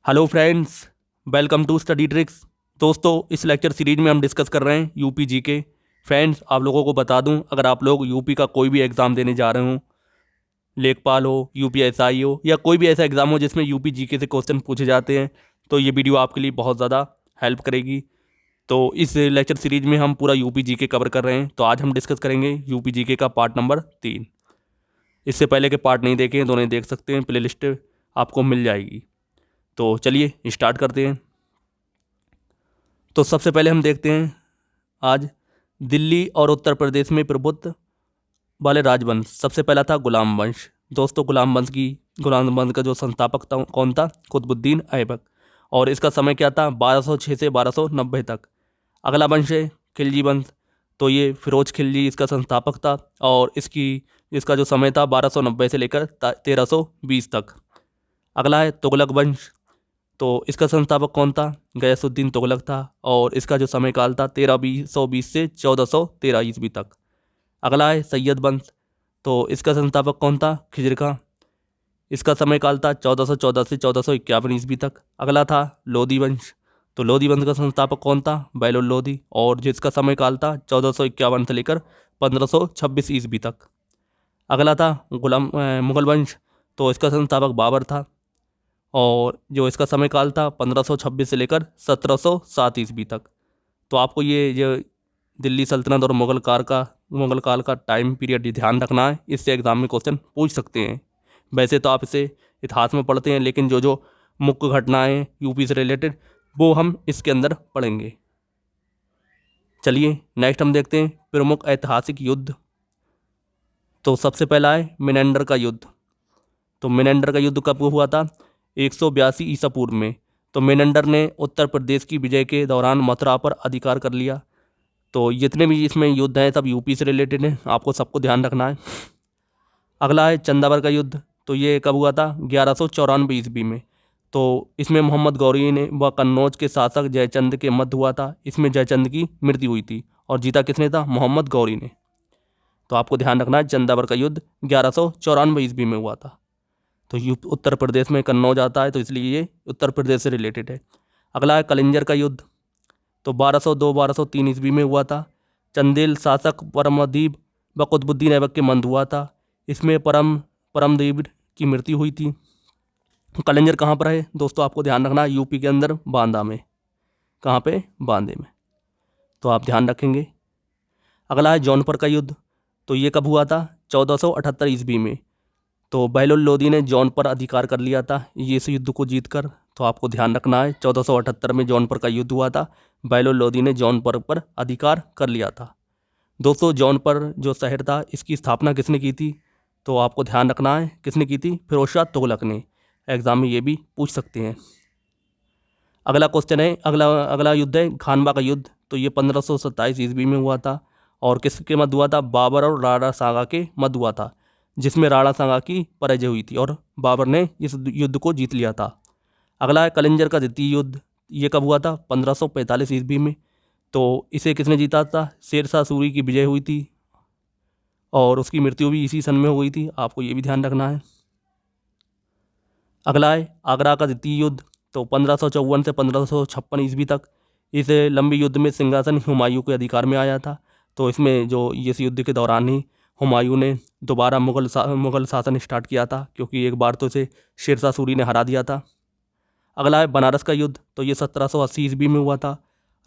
Hello friends, welcome to study tricks. दोस्तों, इस lecture series में हम डिस्कस कर रहे हैं यूपी जी के। फ्रेंड्स, आप लोगों को बता दूं, अगर आप लोग यूपी का कोई भी एग्ज़ाम देने जा रहे हो, लेखपाल हो, यूपीएसआई हो, या कोई भी ऐसा एग्ज़ाम हो जिसमें यूपी जी के से क्वेश्चन पूछे जाते हैं, तो ये वीडियो आपके लिए बहुत ज़्यादा हेल्प करेगी। तो इस लेक्चर सीरीज में हम पूरा यूपी जी के कवर कर रहे हैं। तो आज हम डिस्कस करेंगे यूपी जी के का पार्ट नंबर 3। इससे पहले के पार्ट नहीं देखे हैं तो उन्हें देख सकते हैं, प्ले लिस्ट आपको मिल जाएगी। तो चलिए स्टार्ट करते हैं। तो सबसे पहले हम देखते हैं आज दिल्ली और उत्तर प्रदेश में प्रभुत्व वाले राजवंश। सबसे पहला था गुलाम वंश। दोस्तों, गुलाम वंश का जो संस्थापक था कौन था? कुतुबुद्दीन ऐबक। और इसका समय क्या था? 1206 से 1290 तक। अगला वंश है खिलजी वंश। तो ये फिरोज खिलजी इसका संस्थापक था और इसका जो समय था 1290 से लेकर 1320 तक। अगला है तुगलक वंश। तो इसका संस्थापक कौन था? गयासुद्दीन तुगलक था और इसका जो समय काल था 1320 से 1413 ईस्वी तक। अगला है सैयद वंश। तो इसका संस्थापक कौन था? खिजर खां। इसका समय काल था 1414 से 1451 ईस्वी तक। अगला था लोधी वंश। तो लोधी वंश का संस्थापक कौन था? बैलुल लोधी, और जिसका समय काल था 1451 से लेकर 1526 ईस्वी तक। अगला था मुगल वंश। तो इसका संस्थापक बाबर था और जो इसका समय काल था 1526 से लेकर 1707 ईस्वी तक। तो आपको ये दिल्ली सल्तनत और मुगल काल का टाइम पीरियड ध्यान रखना है, इससे एग्जाम में क्वेश्चन पूछ सकते हैं। वैसे तो आप इसे इतिहास में पढ़ते हैं, लेकिन जो जो मुख्य घटनाएं यूपी से रिलेटेड वो हम इसके अंदर पढ़ेंगे। चलिए नेक्स्ट हम देखते हैं प्रमुख ऐतिहासिक युद्ध। तो सबसे पहला है मेनेंडर का युद्ध। तो मेनेंडर का युद्ध कब हुआ था? 182 ईसा पूर्व में। तो मेनेंडर ने उत्तर प्रदेश की विजय के दौरान मथुरा पर अधिकार कर लिया। तो जितने भी इसमें युद्ध हैं सब यूपी से रिलेटेड हैं, आपको सबको ध्यान रखना है। अगला है चंदावर का युद्ध। तो ये कब हुआ था? 1194 ईस्वी में। तो इसमें मोहम्मद गौरी ने व कन्नौज के शासक जयचंद के मध्य हुआ था। इसमें जयचंद की मृत्यु हुई थी और जीता किसने था? मोहम्मद गौरी ने। तो आपको ध्यान रखना है, चंदावर का युद्ध 1194 ईस्वी में हुआ था। तो उत्तर प्रदेश में कन्नौज आता है, तो इसलिए ये उत्तर प्रदेश से रिलेटेड है। अगला है कलिंजर का युद्ध। तो 1202-1203 ईस्वी में हुआ था। चंदेल शासक परमदीप व कुतुबुद्दीन ऐबक के मध्य हुआ था। इसमें परमदेव की मृत्यु हुई थी। कलिंजर कहाँ पर है दोस्तों? आपको ध्यान रखना है, यूपी के अंदर बांदा में। कहाँ पे? बांदे में। तो आप ध्यान रखेंगे। अगला है जौनपुर का युद्ध। तो ये कब हुआ था? 1478 ईस्वी में। तो बहलोल लोधी ने जौनपुर पर अधिकार कर लिया था ये इस युद्ध को जीतकर। तो आपको ध्यान रखना है, 1478 में जौनपुर का युद्ध हुआ था। बहलोल लोधी ने जौनपुर पर अधिकार कर लिया था। दोस्तों, जौनपुर जो शहर था इसकी स्थापना किसने की थी? तो आपको ध्यान रखना है, किसने की थी? फिरोज शाह तुगलक ने। एग्जाम में ये भी पूछ सकते हैं। अगला क्वेश्चन है, अगला युद्ध है खानवा का युद्ध। तो ये 1527 ईस्वी में हुआ था और किसके मध्य हुआ था? बाबर और राणा सांगा के मध्य हुआ था, जिसमें राणा सांगा की पराजय हुई थी और बाबर ने इस युद्ध को जीत लिया था। अगला है कलिंजर का द्वितीय युद्ध। ये कब हुआ था? 1545 ईस्वी में। तो इसे किसने जीता था? शेरशाह सूरी की विजय हुई थी और उसकी मृत्यु भी इसी सन में हो गई थी। आपको ये भी ध्यान रखना है। अगला है आगरा का द्वितीय युद्ध। तो 1554 से 1556 ईस्वी तक इस लंबे युद्ध में सिंहासन हुमायूं के अधिकार में आया था। तो इसमें जो इस युद्ध के दौरान ही हुमायूं ने दोबारा मुगल शासन स्टार्ट किया था, क्योंकि एक बार तो इसे शेरशाह सूरी ने हरा दिया था। अगला है बनारस का युद्ध। तो ये 1780 ईस्वी में हुआ था।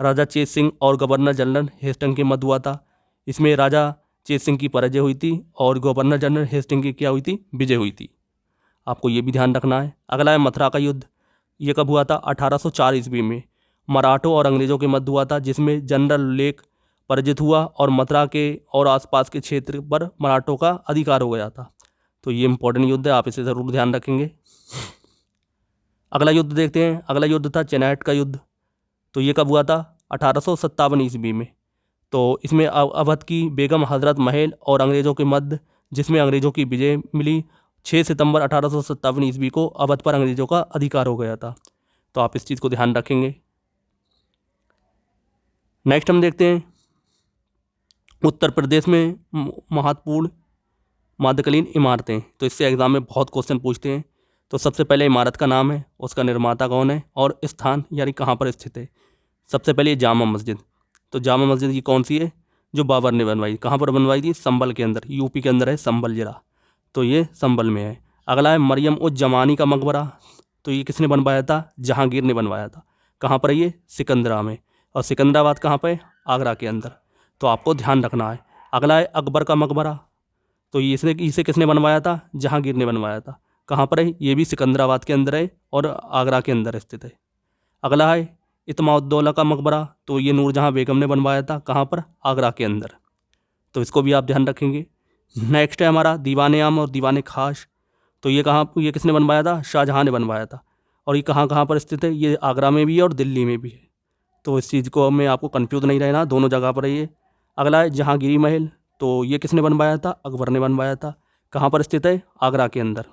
राजा चेत सिंह और गवर्नर जनरल हेस्टिंग के मध्य हुआ था। इसमें राजा चेत सिंह की पराजय हुई थी और गवर्नर जनरल हेस्टिंग की क्या हुई थी? विजय हुई थी। आपको ये भी ध्यान रखना है। अगला है मथुरा का युद्ध। ये कब हुआ था? 1804 ईस्वी में। मराठों और अंग्रेजों के मध्य हुआ था, जिसमें जनरल लेक पराजित हुआ और मथुरा के और आसपास के क्षेत्र पर मराठों का अधिकार हो गया था। तो ये इंपॉर्टेंट युद्ध है, आप इसे ज़रूर ध्यान रखेंगे। अगला युद्ध देखते हैं। अगला युद्ध था चेनाट का युद्ध। तो ये कब हुआ था? 1857 ईस्वी में। तो इसमें अवध की बेगम हजरत महल और अंग्रेज़ों के मध्य, जिसमें अंग्रेज़ों की विजय मिली। 6 सितंबर 1857 ईस्वी को अवध पर अंग्रेज़ों का अधिकार हो गया था। तो आप इस चीज़ को ध्यान रखेंगे। नेक्स्ट हम देखते हैं उत्तर प्रदेश में महत्वपूर्ण मध्यकालीन इमारतें। तो इससे एग्जाम में बहुत क्वेश्चन पूछते हैं। तो सबसे पहले इमारत का नाम है, उसका निर्माता कौन है और स्थान यानी कहाँ पर स्थित है। सबसे पहले जामा मस्जिद, तो जामा मस्जिद ये कौन सी है, जो बाबर ने बनवाई। कहाँ पर बनवाई थी, संभल के अंदर, यूपी के अंदर है संभल जिला, तो ये संभल में है। अगला है मरियम उज जमानी का मकबरा, तो ये किसने बनवाया था, जहांगीर ने बनवाया था। कहाँ पर है ये, सिकंदरा में, और सिकंदराबाद कहाँ पर है, आगरा के अंदर, तो आपको ध्यान रखना है। अगला है अकबर का मकबरा, तो ये इसे किसने बनवाया था, जहांगीर ने बनवाया था। कहाँ पर है, ये भी सिकंदराबाद के अंदर है और आगरा के अंदर स्थित है। अगला है इत्माउद्दौला का मकबरा, तो ये नूरजहाँ बेगम ने बनवाया था। कहाँ पर, आगरा के अंदर, तो इसको भी आप ध्यान रखेंगे। नेक्स्ट है हमारा दीवाने आम और दीवाने खास, तो ये किसने बनवाया था, शाहजहाँ ने बनवाया था। और ये कहाँ कहाँ पर स्थित है, ये आगरा में भी है और दिल्ली में भी है, तो इस चीज़ को में आपको कन्फ्यूज़ नहीं रहना, दोनों जगह पर है ये। अगला है जहांगीरी महल, तो ये किसने बनवाया था, अकबर ने बनवाया था। कहाँ पर स्थित है, आगरा के अंदर,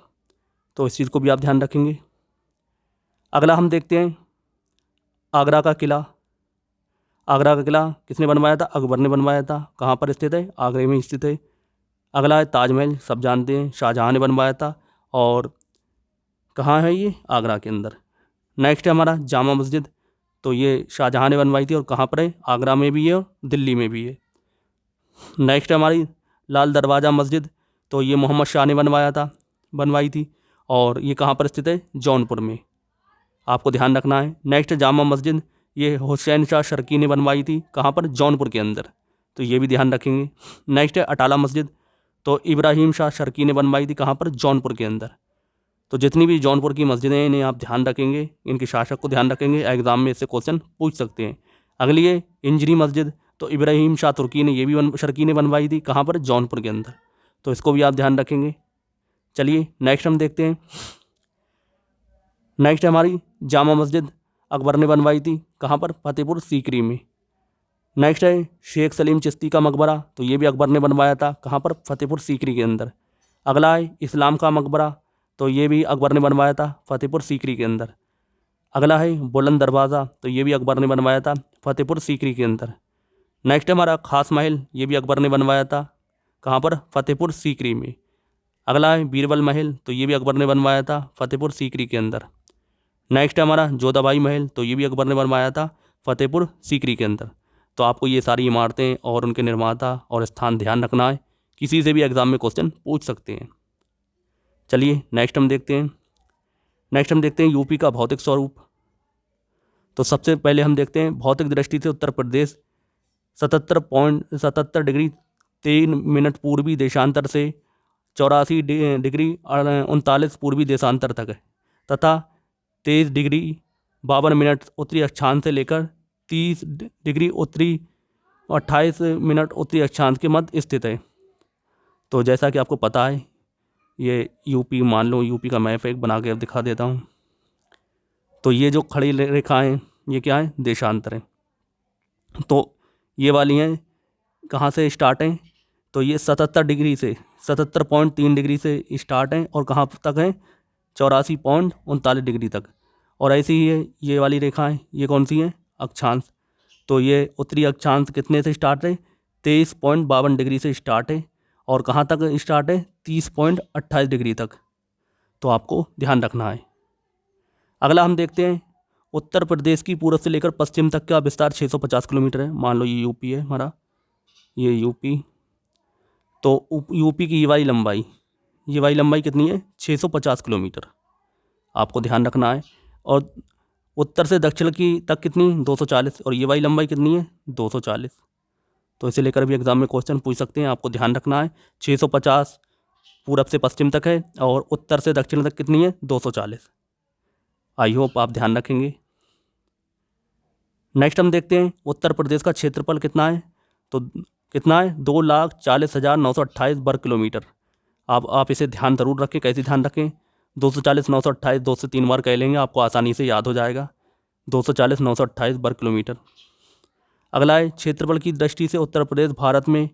तो इस चीज़ को भी आप ध्यान रखेंगे। अगला हम देखते हैं आगरा का किला। आगरा का किला किसने बनवाया था, अकबर ने बनवाया था। कहाँ पर स्थित है, आगरे में स्थित है। अगला है ताजमहल, सब जानते हैं शाहजहाँ ने बनवाया था, और कहाँ है ये, आगरा के अंदर। नेक्स्ट है हमारा जामा मस्जिद, तो ये शाहजहाँ ने बनवाई थी और कहाँ पर है, आगरा में भी है और दिल्ली में भी है। नेक्स्ट है हमारी लाल दरवाज़ा मस्जिद, तो ये मोहम्मद शाह ने बनवाई थी, और ये कहाँ पर स्थित है, जौनपुर में, आपको ध्यान रखना है। नेक्स्ट जामा मस्जिद, ये हुसैन शाह शर्की ने बनवाई थी। कहाँ पर, जौनपुर के अंदर, तो ये भी ध्यान रखेंगे। नेक्स्ट है अटाला मस्जिद, तो इब्राहिम शाह शर्की ने बनवाई थी। कहाँ पर, जौनपुर के अंदर। तो जितनी भी जौनपुर की मस्जिदें हैं इन्हें आप ध्यान रखेंगे, इनके शासक को ध्यान रखेंगे, एग्जाम में इससे क्वेश्चन पूछ सकते हैं। अगली है इंजरी मस्जिद, तो इब्राहिम शाह तुर्की ने शर्की ने बनवाई थी। कहाँ पर, जौनपुर के अंदर, तो इसको भी आप ध्यान रखेंगे। चलिए नेक्स्ट हम देखते हैं। नेक्स्ट है हमारी जामा मस्जिद, अकबर ने बनवाई थी। कहाँ पर, फतेहपुर सीकरी में। नेक्स्ट है शेख सलीम चिश्ती का मकबरा, तो ये भी अकबर ने बनवाया था। कहाँ पर, फतेहपुर सीकरी के अंदर। अगला है इस्लाम का मकबरा, तो ये भी अकबर ने बनवाया था, फतेहपुर सीकरी के अंदर। अगला है बुलंद दरवाज़ा, तो ये भी अकबर ने बनवाया था, फतेहपुर सीकरी के अंदर। नेक्स्ट है हमारा खास महल, ये भी अकबर ने बनवाया था। कहाँ पर, फतेहपुर सीकरी में। अगला है बीरबल महल, तो ये भी अकबर ने बनवाया था, फतेहपुर सीकरी के अंदर। नेक्स्ट है हमारा जोधाबाई महल, तो ये भी अकबर ने बनवाया था, फतेहपुर सीकरी के अंदर। तो आपको ये सारी इमारतें और उनके निर्माता और स्थान ध्यान रखना है, किसी से भी एग्जाम में क्वेश्चन पूछ सकते हैं। चलिए नेक्स्ट हम देखते हैं यूपी का भौतिक स्वरूप। तो सबसे पहले हम देखते हैं भौतिक दृष्टि से उत्तर प्रदेश 77.77 डिग्री 3 मिनट पूर्वी देशांतर से 84 डिग्री 39 पूर्वी देशांतर तक है, तथा 23 डिग्री 52 मिनट उत्तरी अक्षांश से लेकर 30 डिग्री उत्तरी 28 मिनट उत्तरी अक्षांश के मध्य स्थित है। तो जैसा कि आपको पता है, ये यूपी, मान लो यूपी का मैप एक बना के दिखा देता हूँ। तो ये जो खड़ी रेखाएं, ये क्या है, देशांतर है। तो ये वाली हैं कहाँ से स्टार्ट हैं, तो ये 77 डिग्री से 77.3 डिग्री से स्टार्ट हैं और कहाँ तक हैं, 84.39 डिग्री तक। और ऐसी ही है ये वाली रेखाएं, ये कौन सी हैं, अक्षांश। तो ये उत्तरी अक्षांश कितने से स्टार्ट है, 23.52 डिग्री से स्टार्ट है, और कहाँ तक स्टार्ट है, 30.28 डिग्री तक। तो आपको ध्यान रखना है। अगला हम देखते हैं उत्तर प्रदेश की पूर्व से लेकर पश्चिम तक का विस्तार 650 किलोमीटर है। मान लो ये यूपी है हमारा, ये यूपी। तो यूपी की ये वाली लंबाई कितनी है, 650 किलोमीटर, आपको ध्यान रखना है। और उत्तर से दक्षिण की तक कितनी, 240, और ये वाली लंबाई कितनी है, 240। तो इसे लेकर भी एग्जाम में क्वेश्चन पूछ सकते हैं, आपको ध्यान रखना है। 650 पूरब से पश्चिम तक है और उत्तर से दक्षिण तक कितनी है, 240। आई होप आप ध्यान रखेंगे। नेक्स्ट हम देखते हैं उत्तर प्रदेश का क्षेत्रफल कितना है। तो कितना है, 2,40,928 वर्ग किलोमीटर। आप इसे ध्यान ज़रूर रखें। कैसे ध्यान रखें, 240,928 2 से 3 बार कह लेंगे, आपको आसानी से याद हो जाएगा। 240,928 वर्ग किलोमीटर। अगला है क्षेत्रफल की दृष्टि से उत्तर प्रदेश भारत में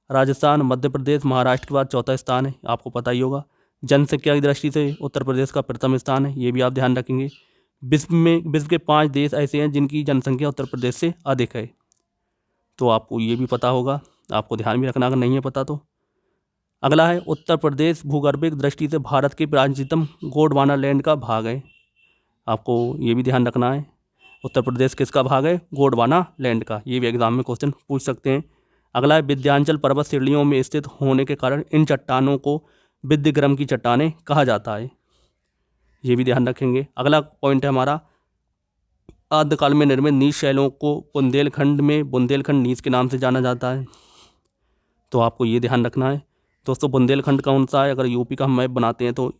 राजस्थान, मध्य प्रदेश, महाराष्ट्र के बाद चौथा स्थान है, आपको पता ही होगा। जनसंख्या की दृष्टि से उत्तर प्रदेश का प्रथम स्थान है, ये भी आप ध्यान रखेंगे। विश्व के 5 देश ऐसे हैं जिनकी जनसंख्या उत्तर प्रदेश से अधिक है, तो आपको ये भी पता होगा, आपको ध्यान भी रखना अगर नहीं है पता तो। अगला है उत्तर प्रदेश भूगर्भिक दृष्टि से भारत के प्राचीनतम गोंडवाना लैंड का भाग है। आपको ये भी ध्यान रखना है, उत्तर प्रदेश किसका भाग है? गोंडवाना लैंड का। ये भी एग्जाम में क्वेश्चन पूछ सकते हैं। अगला है विंध्याचल पर्वत श्रेणियों में स्थित होने के कारण इन चट्टानों को विंध्यग्रम की चट्टानें कहा जाता है। ये भी ध्यान रखेंगे। अगला पॉइंट है हमारा आद्यकाल में निर्मित नीच शैलों को बुंदेलखंड में बुंदेलखंड नीच के नाम से जाना जाता है। तो आपको ये ध्यान रखना है दोस्तों, बुंदेलखंड कौन सा है? अगर यूपी का हम मैप बनाते हैं तो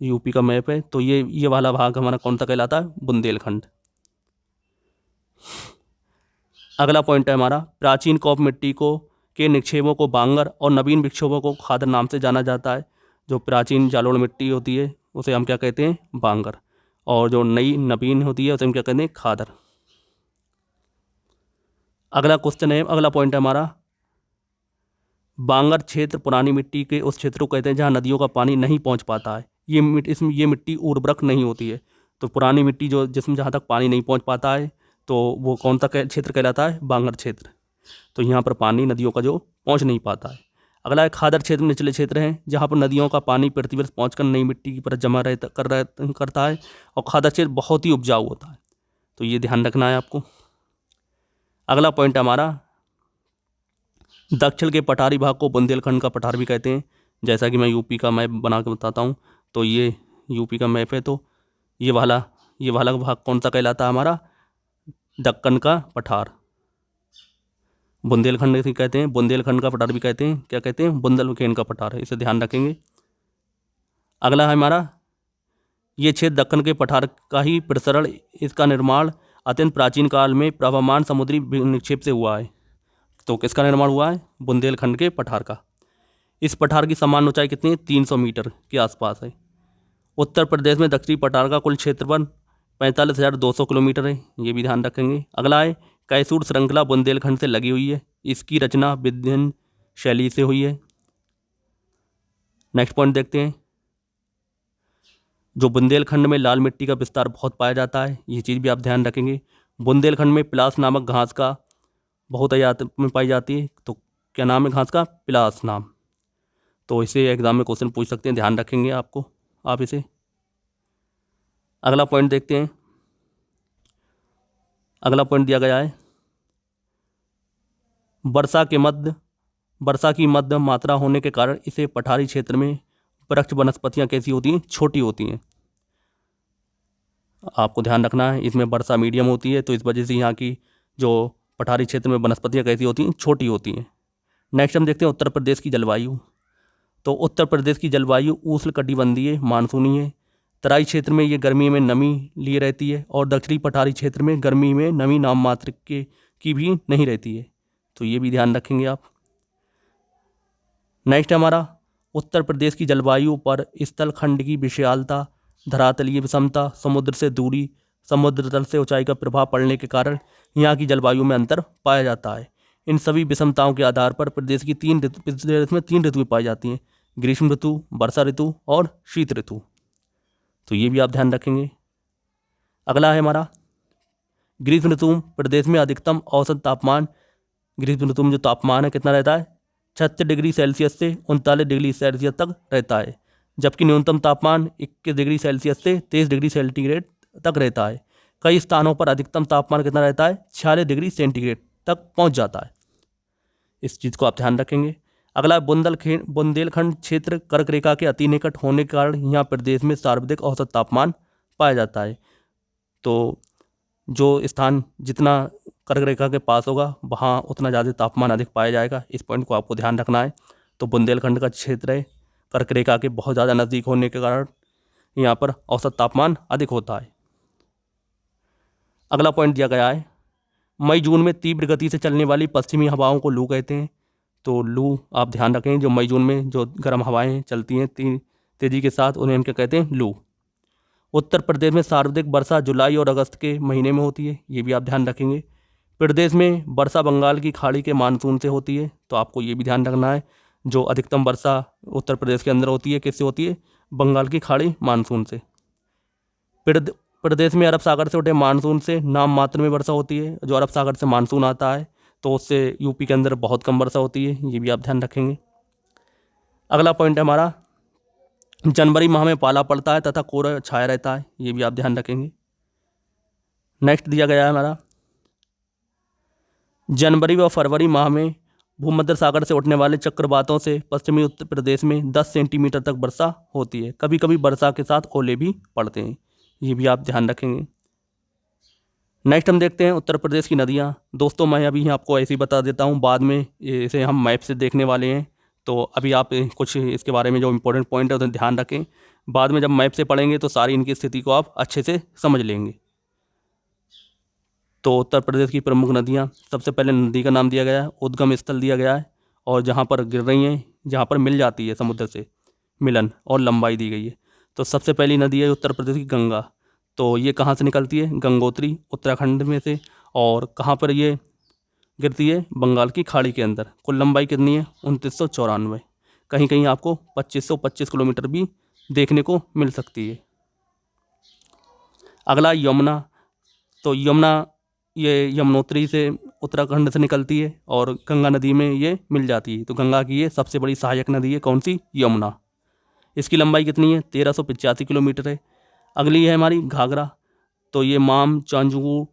यूपी का मैप है तो ये वाला भाग हमारा कौन सा कहलाता है? बुंदेलखंड। अगला पॉइंट है हमारा प्राचीन कॉप मिट्टी को के निक्षेपों को बांगर और नवीन विक्षोभों को खादर नाम से जाना जाता है। जो प्राचीन जालोड़ मिट्टी होती है उसे हम क्या कहते हैं? बांगर। और जो नई नवीन होती है उसे हम क्या कहते हैं? खादर। अगला क्वेश्चन है, अगला पॉइंट है हमारा बांगर क्षेत्र पुरानी मिट्टी के उस क्षेत्र को कहते हैं जहाँ नदियों का पानी नहीं पहुँच पाता है। ये मिट्टी उर्वरक नहीं होती है। तो पुरानी मिट्टी जो जिसमें जहाँ तक पानी नहीं पहुँच पाता है तो वो कौन सा क्षेत्र कहलाता है? बांगर क्षेत्र। तो यहाँ पर पानी नदियों का जो पहुँच नहीं पाता है। अगला है खादर क्षेत्र निचले क्षेत्र हैं जहाँ पर नदियों का पानी पृथ्वी पर पहुँचकर नई मिट्टी की परत जमा करता है और खादर क्षेत्र बहुत ही उपजाऊ होता है। तो ये ध्यान रखना है आपको। अगला पॉइंट हमारा दक्षिण के पठारी भाग को बुंदेलखंड का पठार भी कहते हैं। जैसा कि मैं यूपी का मैप बना के बताता हूँ, तो ये यूपी का मैप है। तो ये वाला भाग कौन सा कहलाता है? हमारा दक्कन का पठार। बुंदेलखंड भी कहते हैं, बुंदेलखंड का पठार भी कहते हैं। क्या कहते हैं? बुंदेलखंड का पठार है। इसे ध्यान रखेंगे। अगला है हमारा ये क्षेत्र दक्कन के पठार का ही प्रसरण, इसका निर्माण अत्यंत प्राचीन काल में प्रवहमान समुद्री निक्षेप से हुआ है। तो किसका निर्माण हुआ है? बुंदेलखंड के पठार का। इस पठार की सामान्य ऊंचाई कितनी है? 300 मीटर के आसपास है। उत्तर प्रदेश में दक्षिणी पठार का कुल क्षेत्रफल 45,200 किलोमीटर है। ये भी ध्यान रखेंगे। अगला है कैसूर श्रृंखला बुंदेलखंड से लगी हुई है। इसकी रचना विंध्य शैली से हुई है। नेक्स्ट पॉइंट देखते हैं। जो बुंदेलखंड में लाल मिट्टी का विस्तार बहुत पाया जाता है, ये चीज़ भी आप ध्यान रखेंगे। बुंदेलखंड में पिलास नामक घास का बहुत आयात में पाई जाती है। तो क्या नाम है घास का? पिलास नाम। तो इसे एग्जाम में क्वेश्चन पूछ सकते हैं, ध्यान रखेंगे आप इसे। अगला पॉइंट देखते हैं। अगला पॉइंट दिया गया है वर्षा की मध्य मात्रा होने के कारण इसे पठारी क्षेत्र में वृक्ष वनस्पतियाँ कैसी होती हैं? छोटी होती हैं। आपको ध्यान रखना है, इसमें वर्षा मीडियम होती है तो इस वजह से यहाँ की जो पठारी क्षेत्र में वनस्पतियाँ कैसी होती हैं? छोटी होती हैं। नेक्स्ट हम देखते हैं उत्तर प्रदेश की जलवायु। तो उत्तर प्रदेश की जलवायु उष्णकटिबंधीय मानसूनी है। तराई क्षेत्र में ये गर्मी में नमी लिए रहती है और दक्षिणी पठारी क्षेत्र में गर्मी में नमी नाम मात्र की भी नहीं रहती है। तो ये भी ध्यान रखेंगे आप। नेक्स्ट हमारा उत्तर प्रदेश की जलवायु पर स्थल खंड की विशालता, धरातलीय विषमता, समुद्र से दूरी, समुद्र तल से ऊंचाई का प्रभाव पड़ने के कारण यहाँ की जलवायु में अंतर पाया जाता है। इन सभी विषमताओं के आधार पर प्रदेश में 3 ऋतुएं पाई जाती हैं: ग्रीष्म ऋतु, वर्षा ऋतु और शीत ऋतु। तो ये भी आप ध्यान रखेंगे। अगला है हमारा ग्रीष्म ऋतु। प्रदेश में अधिकतम औसत तापमान ग्रीष्म ऋतु में जो तापमान है कितना रहता है? 36 डिग्री सेल्सियस से 39 डिग्री सेल्सियस तक रहता है। जबकि न्यूनतम तापमान 21 डिग्री सेल्सियस से 23 डिग्री सेंटीग्रेड तक रहता है। कई स्थानों पर अधिकतम तापमान कितना रहता है? 46 डिग्री सेंटीग्रेड तक पहुंच जाता है। इस चीज़ को आप ध्यान रखेंगे। अगला बुंदेलखंड क्षेत्र कर्क रेखा के अति निकट होने के कारण यहाँ प्रदेश में सर्वाधिक औसत तापमान पाया जाता है। तो जो स्थान जितना कर्क रेखा के पास होगा वहाँ उतना ज़्यादा तापमान अधिक पाया जाएगा। इस पॉइंट को आपको ध्यान रखना है। तो बुंदेलखंड का क्षेत्र है कर्क रेखा के बहुत ज़्यादा नज़दीक होने के कारण यहाँ पर औसत तापमान अधिक होता है। अगला पॉइंट दिया गया है मई जून में तीव्र गति से चलने वाली पश्चिमी हवाओं को लू कहते हैं। तो लू आप ध्यान रखें, जो मई जून में जो गर्म हवाएं चलती हैं तेज़ी के साथ उन्हें हम क्या कहते हैं? लू। उत्तर प्रदेश में सर्वाधिक वर्षा जुलाई और अगस्त के महीने में होती है। ये भी आप ध्यान रखेंगे। प्रदेश में वर्षा बंगाल की खाड़ी के मानसून से होती है। तो आपको ये भी ध्यान रखना है, जो अधिकतम वर्षा उत्तर प्रदेश के अंदर होती है किससे होती है? बंगाल की खाड़ी मानसून से। प्रदेश में अरब सागर से उठे मानसून से नाम मात्र में वर्षा होती है। जो अरब सागर से मानसून आता है तो उससे यूपी के अंदर बहुत कम वर्षा होती है। ये भी आप ध्यान रखेंगे। अगला पॉइंट है हमारा, जनवरी माह में पाला पड़ता है तथा कोहरा छाया रहता है, ये भी आप ध्यान रखेंगे। नेक्स्ट दिया गया है हमारा, जनवरी व फरवरी माह में भूमध्य सागर से उठने वाले चक्रवातों से पश्चिमी उत्तर प्रदेश में 10 सेंटीमीटर तक वर्षा होती है। कभी कभी वर्षा के साथ ओले भी पड़ते हैं, ये भी आप ध्यान रखेंगे। नेक्स्ट हम देखते हैं उत्तर प्रदेश की नदियाँ। दोस्तों मैं अभी आपको ऐसे ही बता देता हूँ, बाद में इसे हम मैप से देखने वाले हैं, तो अभी आप कुछ इसके बारे में जो इम्पोर्टेंट पॉइंट है उसे ध्यान रखें। बाद में जब मैप से पढ़ेंगे तो सारी इनकी स्थिति को आप अच्छे से समझ लेंगे। तो उत्तर प्रदेश की प्रमुख नदियाँ, सबसे पहले नदी का नाम दिया गया है, उद्गम स्थल दिया गया है, और जहाँ पर गिर रही हैं, जहाँ पर मिल जाती है समुद्र से मिलन, और लंबाई दी गई है। तो सबसे पहली नदी है उत्तर प्रदेश की गंगा। तो ये कहाँ से निकलती है? गंगोत्री उत्तराखंड में से। और कहाँ पर ये गिरती है? बंगाल की खाड़ी के अंदर। कुल लंबाई कितनी है? 2994। कहीं कहीं आपको 2525 किलोमीटर भी देखने को मिल सकती है। अगला यमुना। तो यमुना ये यमुनोत्री से उत्तराखंड से निकलती है और गंगा नदी में ये मिल जाती है। तो गंगा की ये सबसे बड़ी सहायक नदी है, कौन सी? यमुना। इसकी लंबाई कितनी है? 1385 किलोमीटर है। अगली है हमारी घाघरा। तो ये माम चांजू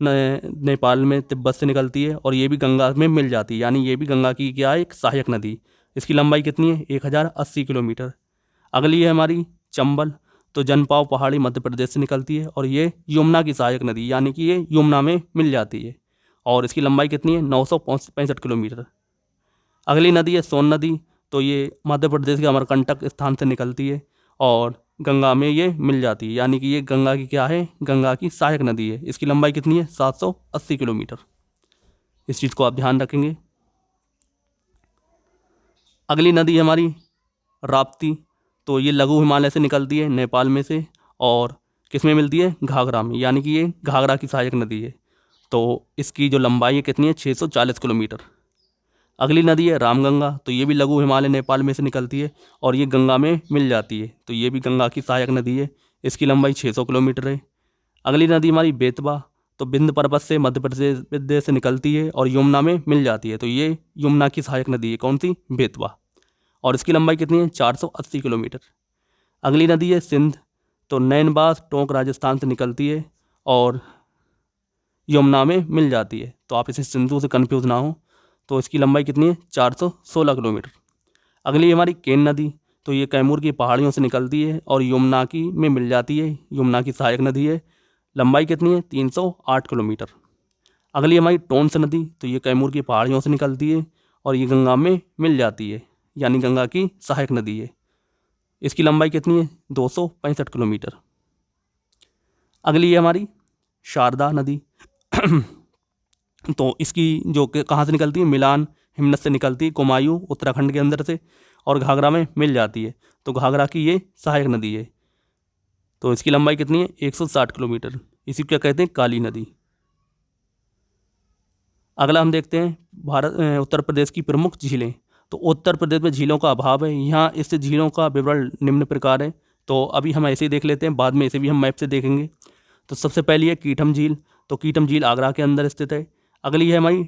नेपाल में तिब्बत से निकलती है और ये भी गंगा में मिल जाती है, यानी ये भी गंगा की क्या है? एक सहायक नदी। इसकी लंबाई कितनी है? 1080 किलोमीटर। अगली है हमारी चंबल। तो जनपाव पहाड़ी मध्य प्रदेश से निकलती है और ये यमुना की सहायक नदी, यानी कि ये यमुना में मिल जाती है, और इसकी लंबाई कितनी है? 965 किलोमीटर। अगली नदी है सोन नदी। तो ये मध्य प्रदेश के अमरकंटक स्थान से निकलती है और गंगा में ये मिल जाती है, यानी कि ये गंगा की क्या है? गंगा की सहायक नदी है। इसकी लंबाई कितनी है? 780 किलोमीटर। इस चीज़ को आप ध्यान रखेंगे। अगली नदी है हमारी राप्ती। तो ये लघु हिमालय से निकलती है, नेपाल में से, और किस में मिलती है? घाघरा में, यानी कि ये घाघरा की सहायक नदी है। तो इसकी जो लंबाई है कितनी है? 640 किलोमीटर। अगली नदी है रामगंगा। तो ये भी लघु हिमालय नेपाल में से निकलती है और ये गंगा में मिल जाती है, तो ये भी गंगा की सहायक नदी है। इसकी लंबाई 600 किलोमीटर है। अगली नदी हमारी बेतवा। तो विंध्य पर्वत से मध्य प्रदेश से निकलती है और यमुना में मिल जाती है, तो ये यमुना की सहायक नदी है, कौन सी? बेतवा। और इसकी लंबाई कितनी है? 480 किलोमीटर। अगली नदी है सिंध। तो नैनबास टोंक राजस्थान से निकलती है और यमुना में मिल जाती है, तो आप इसे सिंधु से कन्फ्यूज ना हो। तो इसकी लंबाई कितनी है? 416 किलोमीटर। अगली हमारी केन नदी। तो ये कैमूर की पहाड़ियों से निकलती है और यमुना की में मिल जाती है, यमुना की सहायक नदी है। लंबाई कितनी है? 308 किलोमीटर। अगली हमारी टोंस नदी। तो ये कैमूर की पहाड़ियों से निकलती है और ये गंगा में मिल जाती है, यानी गंगा की सहायक नदी है। इसकी लंबाई कितनी है? 265 किलोमीटर। अगली है हमारी शारदा नदी। तो इसकी जो कहाँ से निकलती है? मिलान हिमनद से निकलती है, कुमायूं उत्तराखंड के अंदर से, और घाघरा में मिल जाती है, तो घाघरा की ये सहायक नदी है। तो इसकी लंबाई कितनी है? 160 किलोमीटर। इसी को क्या कहते हैं? काली नदी। अगला हम देखते हैं उत्तर प्रदेश की प्रमुख झीलें। तो उत्तर प्रदेश में झीलों का अभाव है, यहाँ इस झीलों का विवरण निम्न प्रकार है। तो अभी हम ऐसे ही देख लेते हैं, बाद में इसे भी हम मैप से देखेंगे। तो सबसे पहली है कीठम झील। तो कीठम झील आगरा के अंदर स्थित है। अगली है हमारी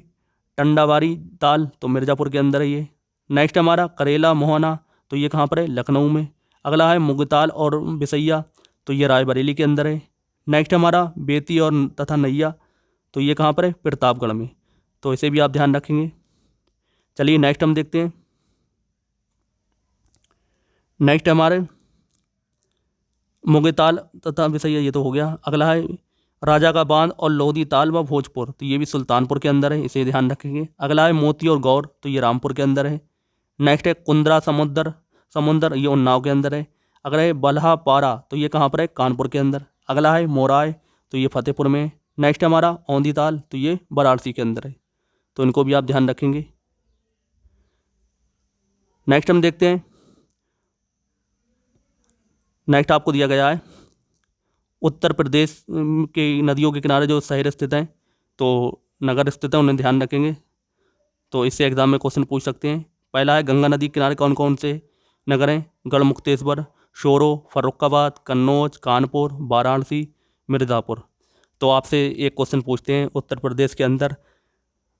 टंडावारी ताल। तो मिर्ज़ापुर के अंदर है ये। नेक्स्ट हमारा करेला मोहना। तो ये कहाँ पर है? लखनऊ में। अगला है मुगताल और बिसैया। तो ये रायबरेली के अंदर है। नेक्स्ट हमारा बेती और तथा नैया। तो ये कहाँ पर है? प्रतापगढ़ में। तो इसे भी आप ध्यान रखेंगे। चलिए नेक्स्ट हम देखते हैं। नेक्स्ट हमारे मुगताल तथा बिसैया, ये तो हो गया। अगला है राजा का बांध और लोधी ताल व भोजपुर। तो ये भी सुल्तानपुर के अंदर है, इसे ध्यान रखेंगे। अगला है मोती और गौर। तो ये रामपुर के अंदर है। नेक्स्ट है कुंद्रा समुंदर, ये उन्नाव के अंदर है। अगला है बल्हा पारा। तो ये कहाँ पर है? कानपुर के अंदर। अगला है मोराय। तो ये फतेहपुर में है। नेक्स्ट हमारा औंधी ताल। तो ये वाराणसी के अंदर है, तो इनको भी आप ध्यान रखेंगे। नेक्स्ट हम देखते हैं। नेक्स्ट आपको दिया गया है उत्तर प्रदेश के नदियों के किनारे जो शहर स्थित हैं, तो नगर स्थित हैं, उन्हें ध्यान रखेंगे। तो इससे एग्जाम में क्वेश्चन पूछ सकते हैं। पहला है गंगा नदी के किनारे कौन कौन से नगर हैं? गढ़मुक्तेश्वर, शोरो, फर्रुखाबाद, कन्नौज, कानपुर, वाराणसी, मिर्ज़ापुर। तो आपसे एक क्वेश्चन पूछते हैं, उत्तर प्रदेश के अंदर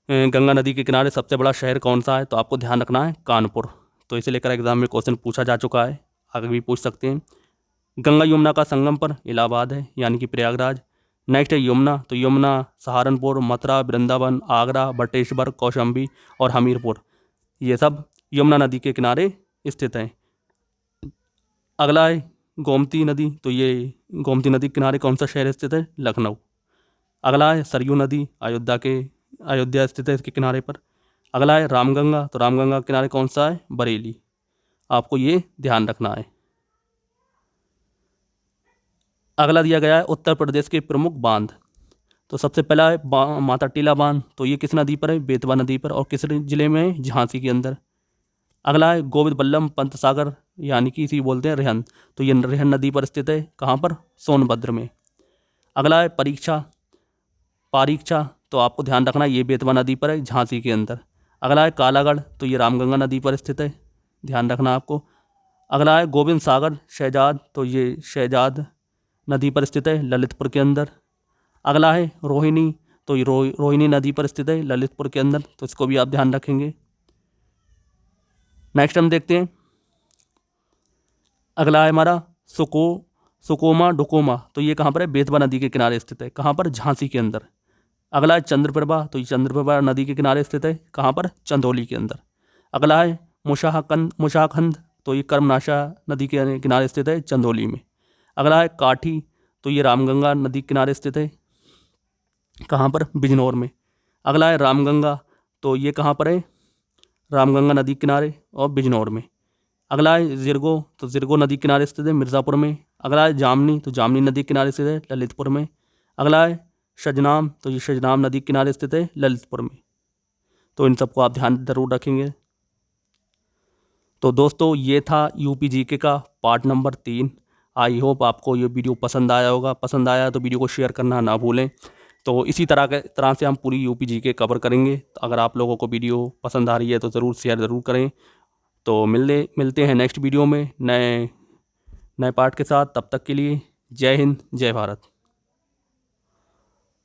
गंगा नदी के किनारे सबसे बड़ा शहर कौन सा है? तो आपको ध्यान रखना है कानपुर। तो इसे लेकर एग्जाम में क्वेश्चन पूछा जा चुका है, आगे भी पूछ सकते हैं। गंगा यमुना का संगम पर इलाहाबाद है, यानी कि प्रयागराज। नेक्स्ट है यमुना, तो यमुना सहारनपुर, मथुरा, वृंदावन, आगरा, बटेश्वर, कौशाम्बी और हमीरपुर, ये सब यमुना नदी के किनारे स्थित हैं। अगला है गोमती नदी, तो ये गोमती नदी के किनारे कौन सा शहर स्थित है? लखनऊ। अगला है सरयू नदी, अयोध्या स्थित है इसके किनारे पर। अगला है रामगंगा, तो रामगंगा के किनारे कौन सा है? बरेली। आपको ये ध्यान रखना है। अगला दिया गया है उत्तर प्रदेश के प्रमुख बांध, तो सबसे पहला है माता टीला बांध, तो ये किस नदी पर है? बेतवा नदी पर। और किस जिले में है? झांसी के अंदर। अगला है गोविंद बल्लभ पंत सागर, यानी कि इसी बोलते हैं रेहन, तो ये रेहन नदी पर स्थित है। कहाँ पर? सोनभद्र में। अगला है पारीक्षा, तो आपको ध्यान रखना ये बेतवा नदी पर है, झांसी के अंदर। अगला है कालागढ़, तो ये रामगंगा नदी पर स्थित है, ध्यान रखना आपको। अगला है गोविंद सागर शहजाद, तो ये शहजाद नदी पर स्थित है, ललितपुर के अंदर। अगला है रोहिणी, तो ये रोहिणी नदी पर स्थित है, ललितपुर के अंदर, तो इसको भी आप ध्यान रखेंगे। नेक्स्ट हम देखते हैं, अगला है हमारा सुकोमा डुकोमा, तो ये कहाँ पर है? बेतवा नदी के किनारे स्थित है। कहाँ पर? झांसी के अंदर। अगला है चंद्रप्रभा, तो ये चंद्रप्रभा नदी के किनारे स्थित है। कहाँ पर? चंदौली के अंदर। अगला है मुशाखंद, तो ये कर्मनाशा नदी के किनारे स्थित है, चंदौली में। अगला है काठी, तो ये रामगंगा नदी के किनारे स्थित है। कहाँ पर? बिजनौर में। अगला है रामगंगा, तो ये कहाँ पर है? रामगंगा नदी किनारे और बिजनौर में। अगला है जिरगो, तो जिरगो नदी किनारे स्थित है, मिर्ज़ापुर में। अगला है जामनी, तो जामनी नदी किनारे स्थित है, ललितपुर में। अगला है शजनाम, तो ये शजनाम नदी किनारे स्थित है, ललितपुर में। तो इन सबको आप ध्यान जरूर रखेंगे। तो दोस्तों ये था यूपी जीके का पार्ट नंबर 3। आई होप आपको ये वीडियो पसंद आया होगा। पसंद आया तो वीडियो को शेयर करना ना भूलें। तो इसी तरह से हम पूरी यूपी जीके कवर करेंगे। तो अगर आप लोगों को वीडियो पसंद आ रही है तो ज़रूर शेयर ज़रूर करें। तो मिलते हैं नेक्स्ट वीडियो में नए पार्ट के साथ। तब तक के लिए जय हिंद, जय भारत।